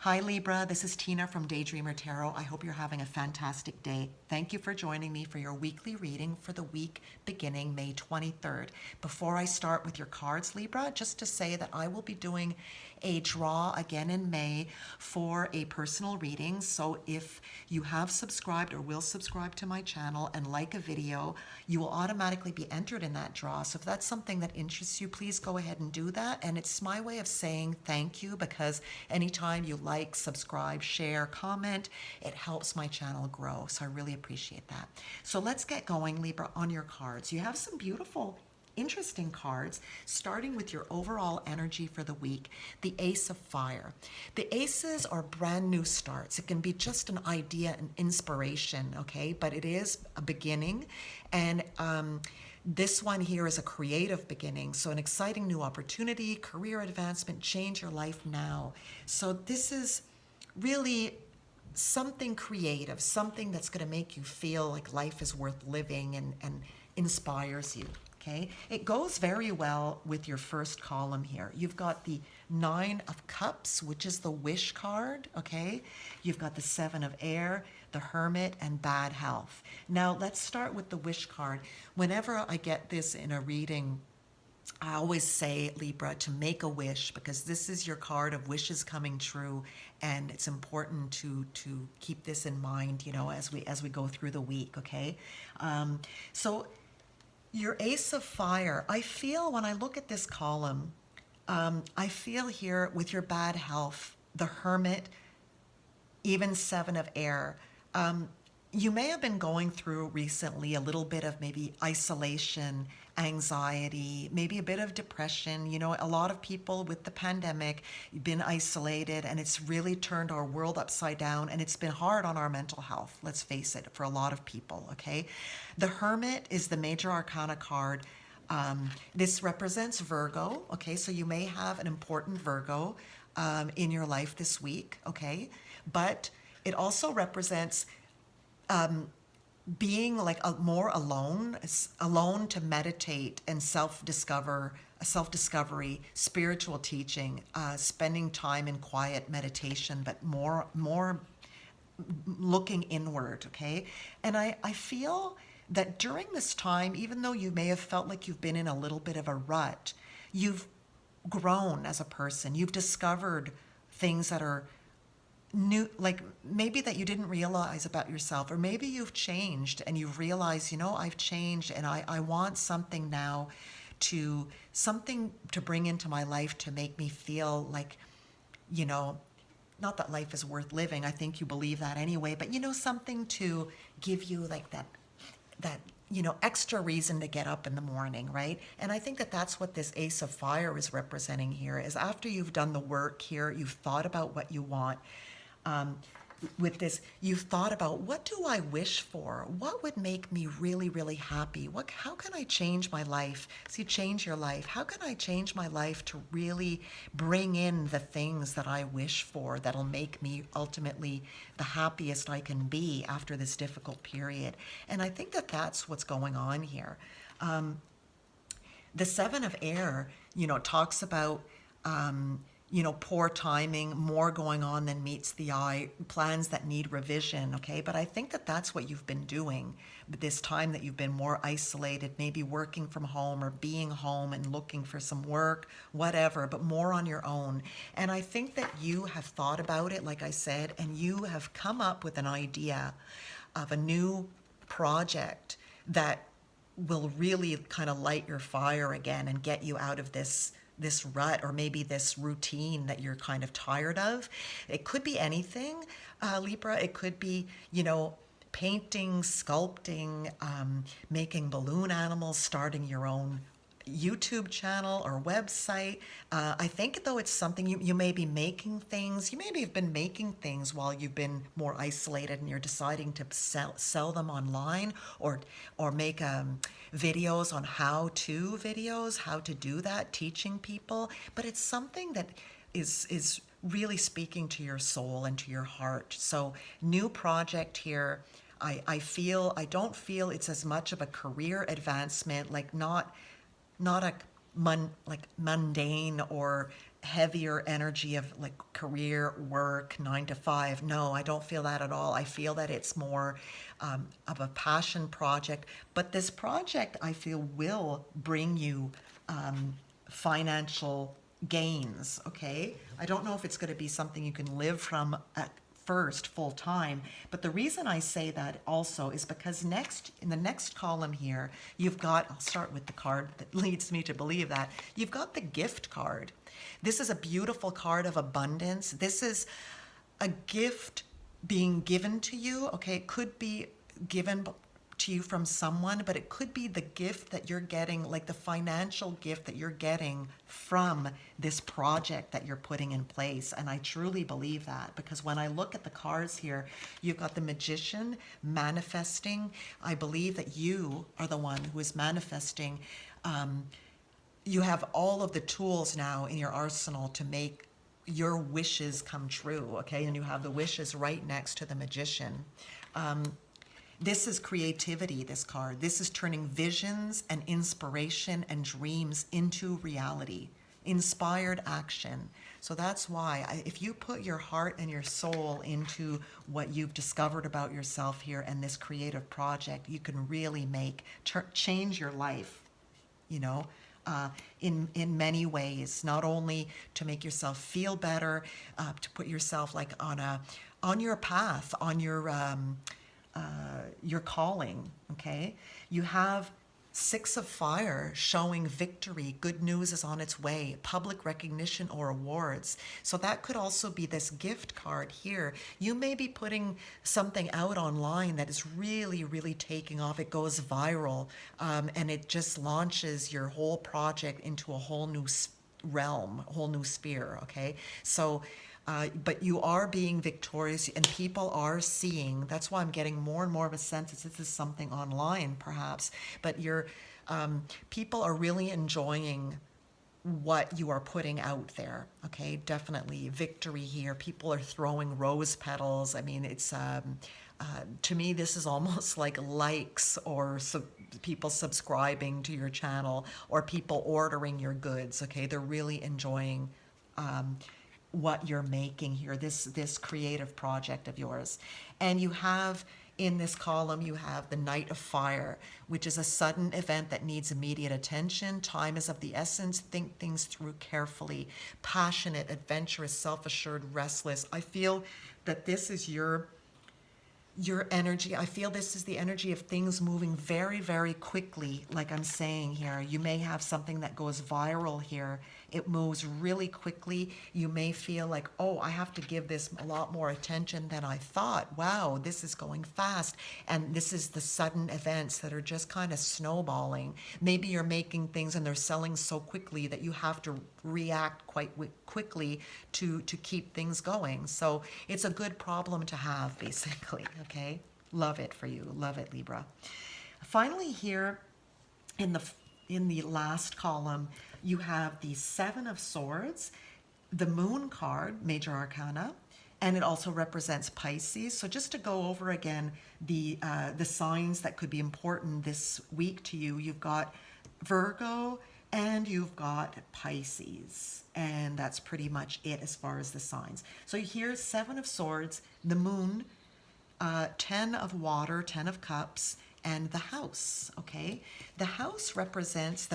Hi Libra, this is Tina from Daydreamer Tarot. I hope you're having a fantastic day. Thank you for joining me for your weekly reading for the week beginning May 23rd. Before I start with your cards, Libra, just to say that I will be doing a draw again in May for a personal reading. So if you have subscribed or will subscribe to my channel and like a video, you will automatically be entered in that draw. So if that's something that interests you, please go ahead and do that. And it's my way of saying thank you, because anytime you like, subscribe, share, comment, it helps my channel grow. So I really appreciate that. So let's get going, Libra, on your cards. You have some beautiful, interesting cards, starting with your overall energy for the week, the Ace of Fire. The aces are brand new starts. It can be just an idea, an inspiration, okay? But it is a beginning. And this one here is a creative beginning. So an exciting new opportunity, career advancement, change your life now. So this is really something creative, something that's going to make you feel like life is worth living and inspires you. Okay, it goes very well with your first column here. You've got the Nine of Cups, which is the wish card, okay? You've got the Seven of Air, the Hermit, and bad health. Now, let's start with the wish card. Whenever I get this in a reading, I always say, Libra, to make a wish, because this is your card of wishes coming true, and it's important to keep this in mind, you know, as we go through the week, okay? So your Ace of Fire, I feel when I look at this column, I feel here with your bad health, the Hermit, even Seven of Air, you may have been going through recently a little bit of maybe isolation, anxiety, maybe a bit of depression. You know, a lot of people with the pandemic have been isolated, and it's really turned our world upside down, and it's been hard on our mental health, let's face it, for a lot of people, okay? The Hermit is the major arcana card. This represents Virgo, okay? So you may have an important Virgo in your life this week, okay? But it also represents being like more alone to meditate and self-discovery, spiritual teaching, spending time in quiet meditation, but more looking inward, okay? And I feel that during this time, even though you may have felt like you've been in a little bit of a rut, you've grown as a person. You've discovered things that are new, like maybe that you didn't realize about yourself, or maybe you've changed and you've realized, you know, I've changed and I want something now something to bring into my life to make me feel like, you know, not that life is worth living. I think you believe that anyway, but you know, something to give you like that, you know, extra reason to get up in the morning, right? And I think that that's what this Ace of Fire is representing here, is after you've done the work here, you've thought about what you want. With this, you've thought about, what do I wish for? What would make me really, really happy? How can I change my life? So you change your life. How can I change my life to really bring in the things that I wish for that'll make me ultimately the happiest I can be after this difficult period? And I think that that's what's going on here. The Seven of Air, you know, talks about you know, poor timing, more going on than meets the eye, plans that need revision, okay? But I think that that's what you've been doing this time that you've been more isolated, maybe working from home or being home and looking for some work, whatever, but more on your own. And I think that you have thought about it, like I said, and you have come up with an idea of a new project that will really kind of light your fire again and get you out of this rut, or maybe this routine that you're kind of tired of. It could be anything, Libra. It could be, you know, painting, sculpting, making balloon animals, starting your own YouTube channel or website. I think though it's something you may be making things. You maybe have been making things while you've been more isolated, and you're deciding to sell them online, or make videos on how-to videos, how to do that, teaching people. But it's something that is really speaking to your soul and to your heart. So new project here. I don't feel it's as much of a career advancement, like not a mundane or heavier energy of like career, work, 9 to 5. No, I don't feel that at all. I feel that it's more of a passion project. But this project, I feel, will bring you financial gains, okay? I don't know if it's going to be something you can live from at first full time, but the reason I say that also is because next, in the next column here, you've got, I'll start with the card that leads me to believe that, you've got the gift card. This is a beautiful card of abundance. This is a gift being given to you, okay? It could be given to you from someone, but it could be the gift that you're getting, like the financial gift that you're getting from this project that you're putting in place. And I truly believe that, because when I look at the cards here, you've got the Magician manifesting. I believe that you are the one who is manifesting. You have all of the tools now in your arsenal to make your wishes come true, okay? And you have the wishes right next to the Magician. This is creativity, this card. This is turning visions and inspiration and dreams into reality, inspired action. So that's why if you put your heart and your soul into what you've discovered about yourself here and this creative project, you can really change your life, you know, in many ways, not only to make yourself feel better, to put yourself like on your path, on your calling, okay? You have Six of Fire showing victory. Good news is on its way. Public recognition or awards. So that could also be this gift card here. You may be putting something out online that is really, really taking off. It goes viral, and it just launches your whole project into a whole new realm, a whole new sphere, okay? So but you are being victorious and people are seeing. That's why I'm getting more and more of a sense that this is something online perhaps, but people are really enjoying what you are putting out there, okay? Definitely victory here. People are throwing rose petals. I mean, it's to me, this is almost like likes or people subscribing to your channel or people ordering your goods, okay? They're really enjoying what you're making here, this creative project of yours. And you have in this column, you have the Knight of Fire, which is a sudden event that needs immediate attention. Time is of the essence. Think things through carefully. Passionate, adventurous, self-assured, restless. I feel that this is your energy. I feel this is the energy of things moving very, very quickly, like I'm saying here. You may have something that goes viral here. It moves really quickly. You may feel like, oh, I have to give this a lot more attention than I thought. Wow, this is going fast. And this is the sudden events that are just kind of snowballing. Maybe you're making things and they're selling so quickly that you have to react quite quickly to keep things going. So it's a good problem to have, basically, okay? Love it for you. Love it, Libra. Finally here in the last column, you have the Seven of Swords, the Moon card, Major Arcana, and it also represents Pisces. So just to go over again the signs that could be important this week to you, you've got Virgo and you've got Pisces, and that's pretty much it as far as the signs. So here's Seven of Swords, the Moon, 10 of Water, 10 of Cups, and the House, okay? The House represents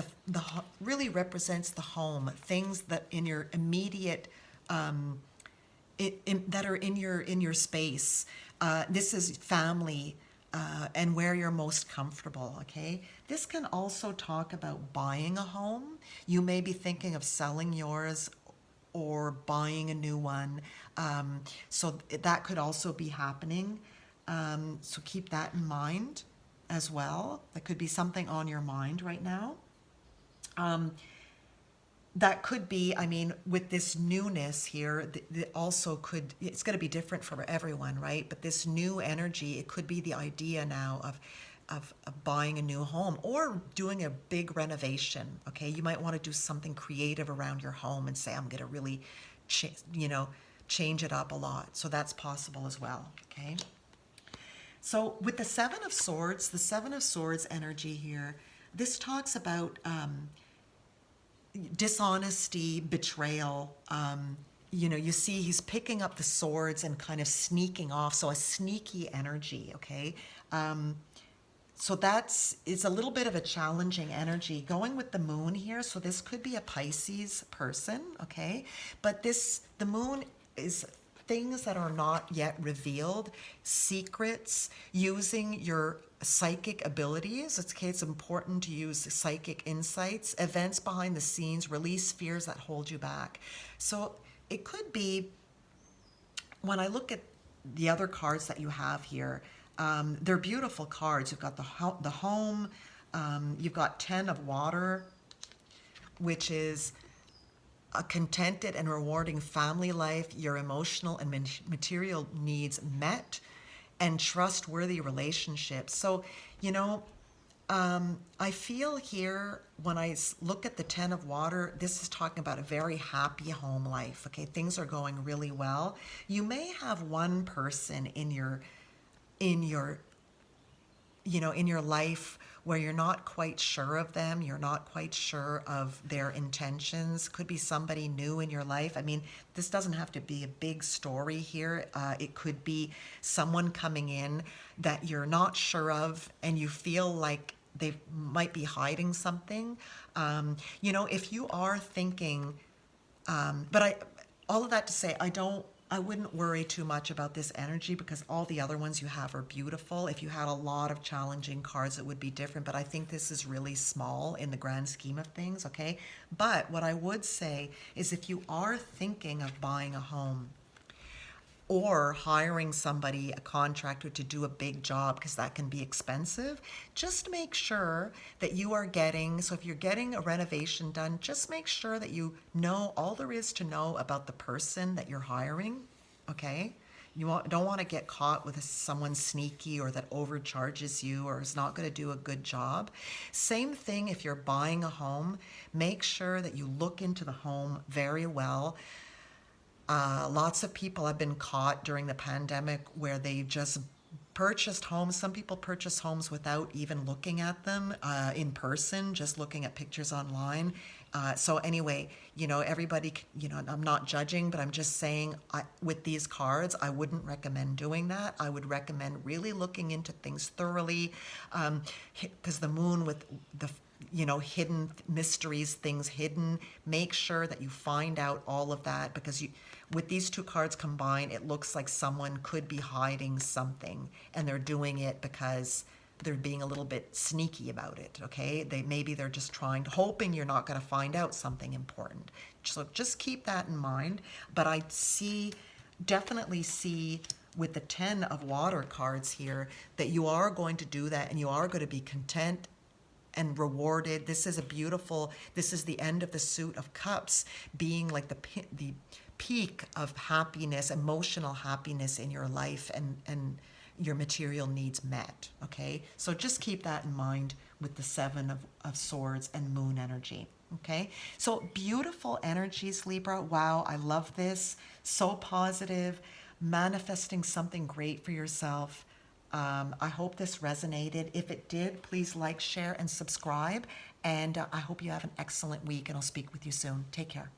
really represents the home, things that in your immediate that are in your space. This is family and where you're most comfortable, okay? This can also talk about buying a home. You may be thinking of selling yours or buying a new one. So that could also be happening. So keep that in mind as well. That could be something on your mind right now. That could be, I mean, with this newness here, also it's going to be different for everyone, right? But this new energy, it could be the idea now of buying a new home or doing a big renovation, okay? You might want to do something creative around your home and say, I'm going to really, change it up a lot. So that's possible as well, okay? So with the Seven of Swords energy here, this talks about dishonesty, betrayal. You see he's picking up the swords and kind of sneaking off. So a sneaky energy, okay? So it's a little bit of a challenging energy going with the moon here. So this could be a Pisces person, okay? But the moon is things that are not yet revealed, secrets, using your psychic abilities. It's important to use psychic insights, events behind the scenes, release fears that hold you back. So it could be, when I look at the other cards that you have here, they're beautiful cards. You've got the home, you've got 10 of water, which is a contented and rewarding family life, your emotional and material needs met, and trustworthy relationships. So, I feel here when I look at the 10 of water, this is talking about a very happy home life. Okay, things are going really well. You may have one person in your life where you're not quite sure of them, you're not quite sure of their intentions. Could be somebody new in your life. I mean, this doesn't have to be a big story here. It could be someone coming in that you're not sure of and you feel like they might be hiding something. If you are thinking, all of that to say, I wouldn't worry too much about this energy because all the other ones you have are beautiful. If you had a lot of challenging cards, it would be different, but I think this is really small in the grand scheme of things, okay? But what I would say is if you are thinking of buying a home or hiring somebody, a contractor, to do a big job, because that can be expensive, just make sure that you are getting, so if you're getting a renovation done, just make sure that you know all there is to know about the person that you're hiring, okay? Don't want to get caught with someone sneaky or that overcharges you or is not going to do a good job. Same thing if you're buying a home, make sure that you look into the home very well. Lots of people have been caught during the pandemic where they just purchased homes. Some people purchase homes without even looking at them in person, just looking at pictures online. So anyway, everybody, I'm not judging, but I'm just saying with these cards, I wouldn't recommend doing that. I would recommend really looking into things thoroughly, because the moon with the hidden mysteries, things hidden, make sure that you find out all of that, because with these two cards combined, it looks like someone could be hiding something and they're doing it because they're being a little bit sneaky about it, okay? They're just hoping you're not going to find out something important. So just keep that in mind. But I definitely see with the 10 of water cards here that you are going to do that and you are going to be content and rewarded. This is the end of the suit of cups, being like the peak of happiness, emotional happiness in your life, and your material needs met, okay? So just keep that in mind with the 7 of swords and moon energy, okay? So beautiful energies, Libra. Wow, I love this. So positive, manifesting something great for yourself. I hope this resonated. If it did, please like, share, and subscribe. And I hope you have an excellent week, and I'll speak with you soon. Take care.